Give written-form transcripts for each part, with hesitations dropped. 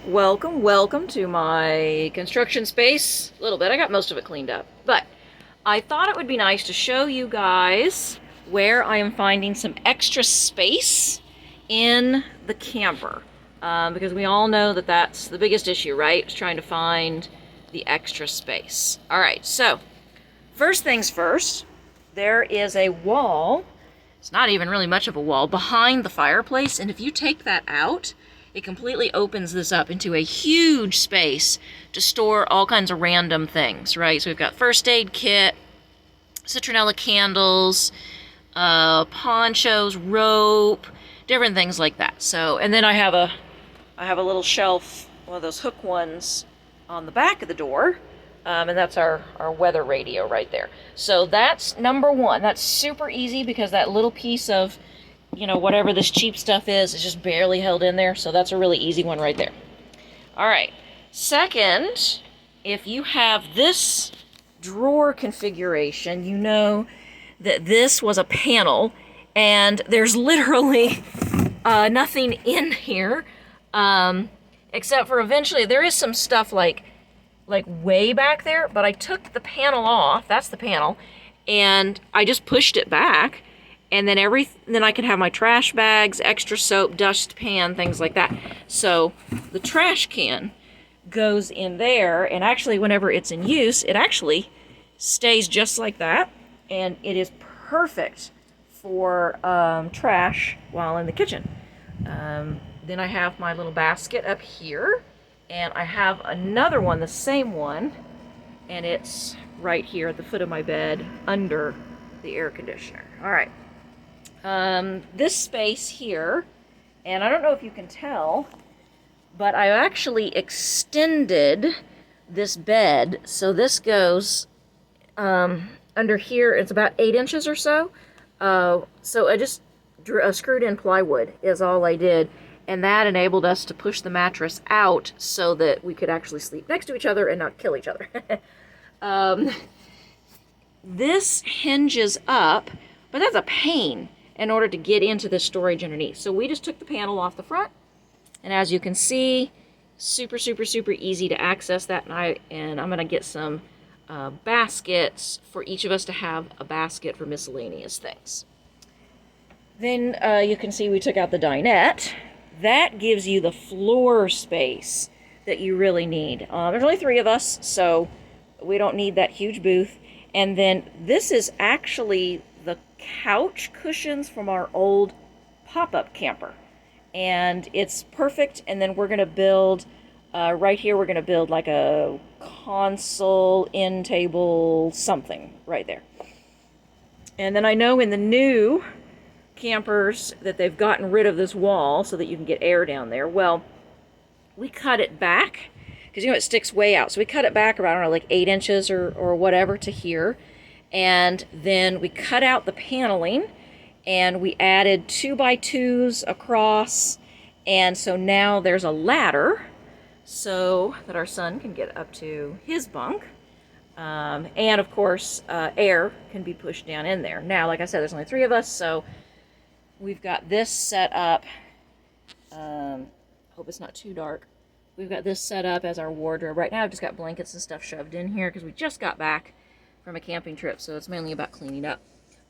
Welcome to my construction space. A little bit, I got most of it cleaned up. But I thought it would be nice to show you guys where I am finding some extra space in the camper. Because we all know that that's the biggest issue, right? It's trying to find the extra space. All right, so first things first, there is a wall. It's not even really much of a wall behind the fireplace, and if you take that out, it completely opens this up into a huge space to store all kinds of random things, right? So we've got first aid kit, citronella candles, ponchos, rope, different things like that. So, and then I have a little shelf, one of those hook ones on the back of the door, and that's our weather radio right there. So that's number one. That's super easy because that little piece of, whatever this cheap stuff is just barely held in there. So that's a really easy one right there. All right. Second, if you have this drawer configuration, you know that this was a panel and there's literally nothing in here, except for eventually there is some stuff like way back there, but I took the panel off, that's the panel, and I just pushed it back, and then then I can have my trash bags, extra soap, dustpan, things like that. So the trash can goes in there, and actually whenever it's in use, it actually stays just like that, and it is perfect for trash while in the kitchen. Then I have my little basket up here, and I have another one, the same one, and it's right here at the foot of my bed under the air conditioner. All right. This space here, and I don't know if you can tell, but I actually extended this bed, so this goes under here. It's about 8 inches or so. So I just screwed in plywood is all I did, and that enabled us to push the mattress out so that we could actually sleep next to each other and not kill each other. This hinges up, but that's a pain in order to get into the storage underneath. So we just took the panel off the front, and as you can see, super easy to access that. And I'm gonna get some baskets for each of us to have a basket for miscellaneous things. Then you can see we took out the dinette. That gives you the floor space that you really need. There's only 3 of us, so we don't need that huge booth. And then this is actually the couch cushions from our old pop-up camper. And it's perfect. And then we're going to build, right here, we're going to build like a console, end table, something right there. And then I know in the new campers that they've gotten rid of this wall so that you can get air down there. Well, we cut it back because it sticks way out. So we cut it back about, I don't know, like 8 inches or whatever to here. And then we cut out the paneling and we added 2x2s across. And so now there's a ladder so that our son can get up to his bunk. And of course, air can be pushed down in there. Now, like I said, there's only 3 of us, so we've got this set up. Hope it's not too dark. We've got this set up as our wardrobe. Right now I've just got blankets and stuff shoved in here because we just got back from a camping trip, so it's mainly about cleaning up.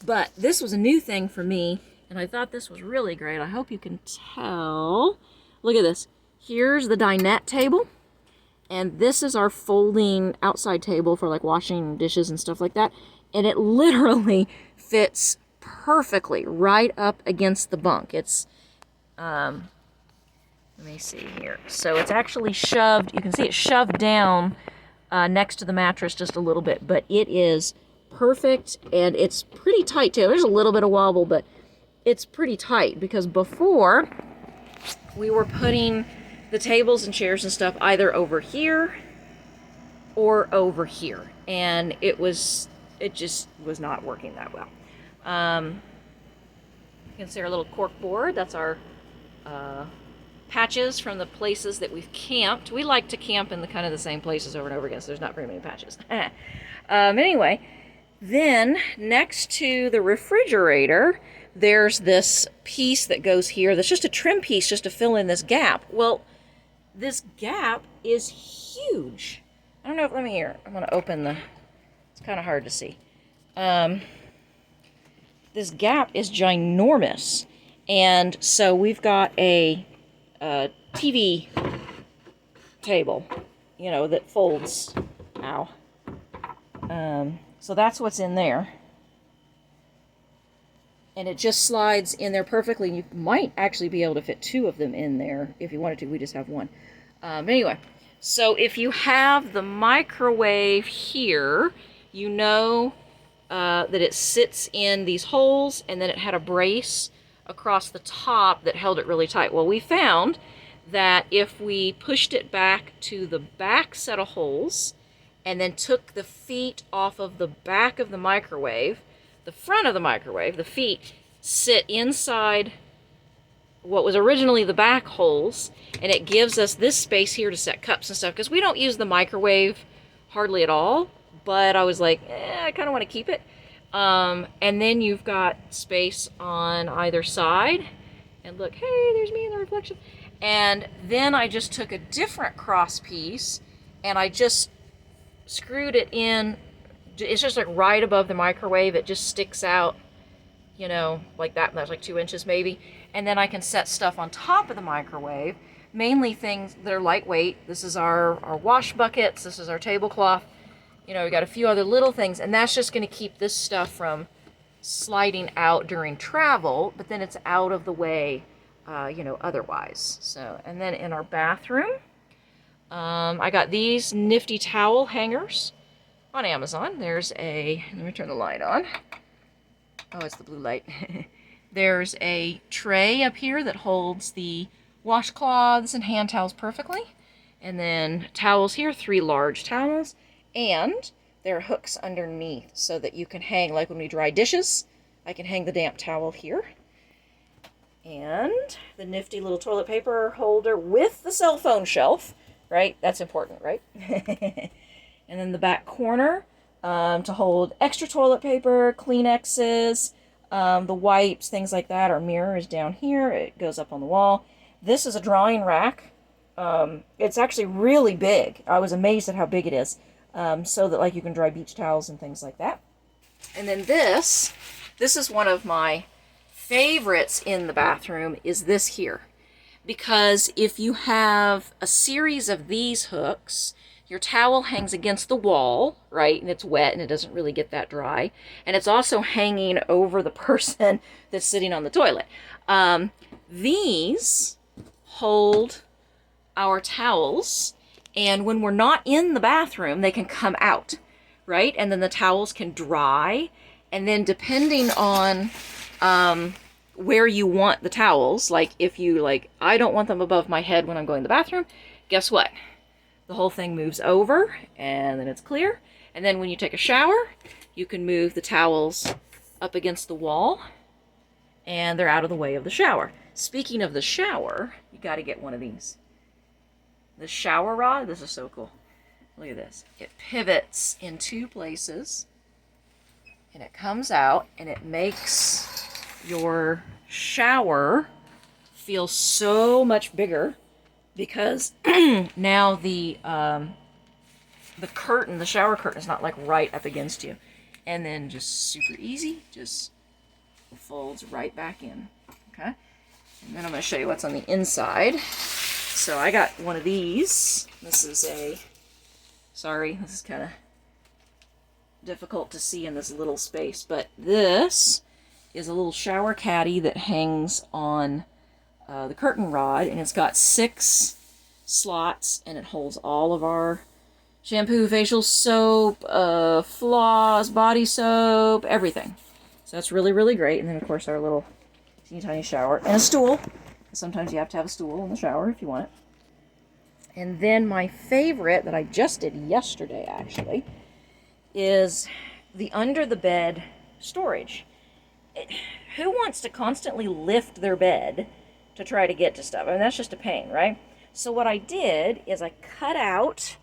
But this was a new thing for me, and I thought this was really great. I hope you can tell. Look at this. Here's the dinette table, and this is our folding outside table for like washing dishes and stuff like that. And it literally fits perfectly right up against the bunk. It's, let me see here. So it's actually shoved, you can see it shoved down next to the mattress just a little bit, but it is perfect, and it's pretty tight too. There's a little bit of wobble, but it's pretty tight because before we were putting the tables and chairs and stuff either over here or over here, and it just was not working that well. You can see our little cork board. That's our patches from the places that we've camped. We like to camp in the kind of the same places over and over again, so there's not very many patches. Anyway, then next to the refrigerator, there's this piece that goes here that's just a trim piece just to fill in this gap. Well, this gap is huge. I don't know if, let me here. I'm going to open the, it's kind of hard to see. This gap is ginormous. And so we've got a TV table, you know, that folds. Ow. So that's what's in there. And it just slides in there perfectly. You might actually be able to fit 2 of them in there if you wanted to. We just have 1. Anyway, so if you have the microwave here, you know that it sits in these holes, and then it had a brace across the top that held it really tight. Well, we found that if we pushed it back to the back set of holes and then took the feet off of the back of the microwave, the front of the microwave, the feet sit inside what was originally the back holes, and it gives us this space here to set cups and stuff, because we don't use the microwave hardly at all, but I was like, I kind of want to keep it. And then you've got space on either side, and look, hey, there's me in the reflection. And then I just took a different cross piece, and I just screwed it in. It's just like right above the microwave. It just sticks out, you know, like that. That's like 2 inches maybe. And then I can set stuff on top of the microwave, mainly things that are lightweight. This is our wash buckets. This is our tablecloth. You know, we got a few other little things, and that's just going to keep this stuff from sliding out during travel, but then it's out of the way, you know, otherwise. So, and then in our bathroom, I got these nifty towel hangers on Amazon. There's a, let me turn the light on. Oh, it's the blue light. There's a tray up here that holds the washcloths and hand towels perfectly. And then towels here, 3 large towels. And there are hooks underneath so that you can hang, like when we dry dishes, I can hang the damp towel here. And the nifty little toilet paper holder with the cell phone shelf, right? That's important, right? And then the back corner to hold extra toilet paper, Kleenexes, the wipes, things like that. Our mirror is down here. It goes up on the wall. This is a drying rack. It's actually really big. I was amazed at how big it is. So that like you can dry beach towels and things like that. And then this is one of my favorites in the bathroom, is this here. Because if you have a series of these hooks, your towel hangs against the wall, right? And it's wet and it doesn't really get that dry. And it's also hanging over the person that's sitting on the toilet. These hold our towels, and when we're not in the bathroom, they can come out, right? And then the towels can dry. And then depending on where you want the towels, like if you like, I don't want them above my head when I'm going to the bathroom, guess what? The whole thing moves over, and then it's clear. And then when you take a shower, you can move the towels up against the wall, and they're out of the way of the shower. Speaking of the shower, you got to get one of these. The shower rod, this is so cool. Look at this. It pivots in 2 places, and it comes out, and it makes your shower feel so much bigger, because now the curtain, the shower curtain, is not like right up against you. And then just super easy, just folds right back in. Okay? And then I'm going to show you what's on the inside. So I got one of these. This is sorry, this is kind of difficult to see in this little space, but this is a little shower caddy that hangs on the curtain rod, and it's got 6 slots, and it holds all of our shampoo, facial soap, floss, body soap, everything. So that's really, really great. And then, of course, our little teeny tiny shower and a stool. Sometimes you have to have a stool in the shower if you want it. And then my favorite that I just did yesterday, actually, is the under the bed storage. Who wants to constantly lift their bed to try to get to stuff? I mean, that's just a pain, right? So what I did is I cut out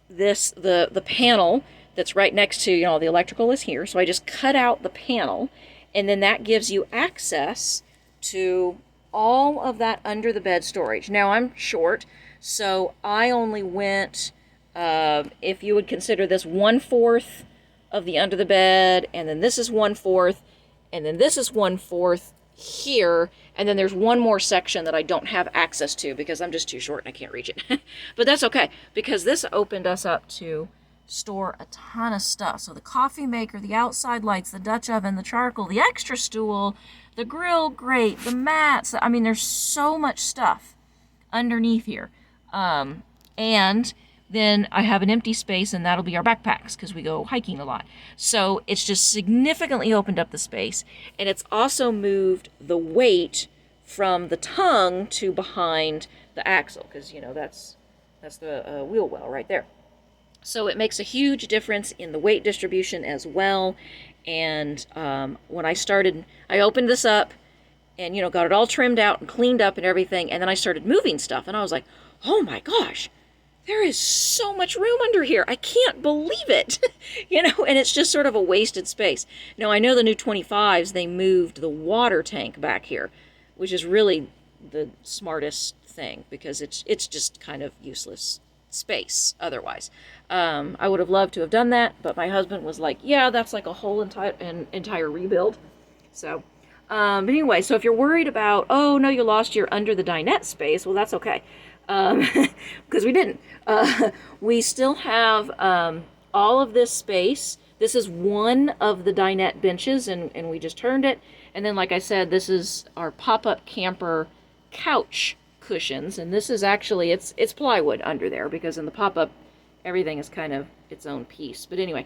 the panel that's right next to, the electrical is here. So I just cut out the panel, and then that gives you access to all of that under the bed storage. Now I'm short, so I only went, if you would consider this 1/4 of the under the bed, and then this is 1/4, and then this is 1/4 here, and then there's one more section that I don't have access to because I'm just too short and I can't reach it. But that's okay, because this opened us up to store a ton of stuff. So the coffee maker, the outside lights, the Dutch oven, the charcoal, the extra stool, the grill grate, the mats. I mean, there's so much stuff underneath here. And then I have an empty space, and that'll be our backpacks because we go hiking a lot. So it's just significantly opened up the space, and it's also moved the weight from the tongue to behind the axle, because that's the wheel well right there. So it makes a huge difference in the weight distribution as well. And when I started, I opened this up and got it all trimmed out and cleaned up and everything, and then I started moving stuff, and I was like, oh my gosh, there is so much room under here. I can't believe it. And it's just sort of a wasted space. Now, I know the new 25s, they moved the water tank back here, which is really the smartest thing because it's just kind of useless space otherwise. I would have loved to have done that, but my husband was like, yeah, that's like a whole entire rebuild. So, but anyway, so if you're worried about, oh no, you lost your under the dinette space, well, that's okay. Because we didn't. We still have all of this space. This is one of the dinette benches, and we just turned it. And then, like I said, this is our pop-up camper couch cushions, and this is actually, it's plywood under there, because in the pop-up, everything is kind of its own piece. But anyway,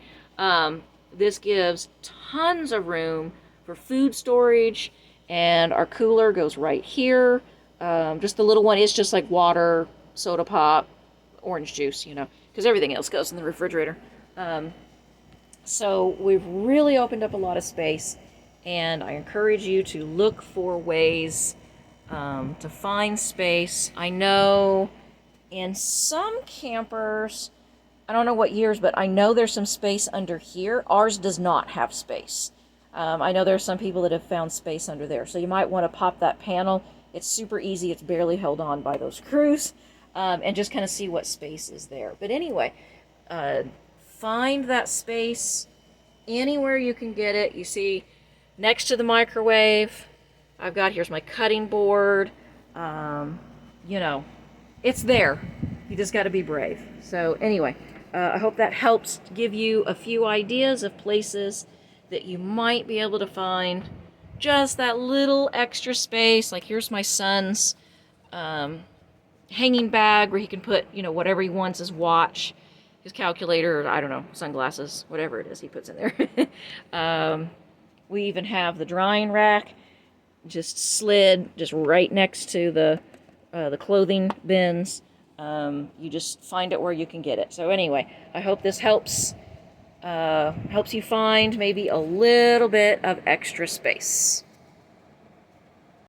this gives tons of room for food storage, and our cooler goes right here. Just the little one is just like water, soda pop, orange juice, because everything else goes in the refrigerator. So we've really opened up a lot of space, and I encourage you to look for ways to find space. I know in some campers, I don't know what years, but I know there's some space under here. Ours does not have space. I know there's some people that have found space under there, so you might want to pop that panel. It's super easy. It's barely held on by those screws, and just kind of see what space is there. But anyway, find that space anywhere you can get it. You see, next to the microwave, I've got, here's my cutting board. It's there. You just got to be brave. So anyway, I hope that helps give you a few ideas of places that you might be able to find just that little extra space. Like, here's my son's hanging bag where he can put, whatever he wants, his watch, his calculator, I don't know, sunglasses, whatever it is he puts in there. We even have the drying rack just slid just right next to the clothing bins. You just find it where you can get it. So anyway, I hope this helps you find maybe a little bit of extra space.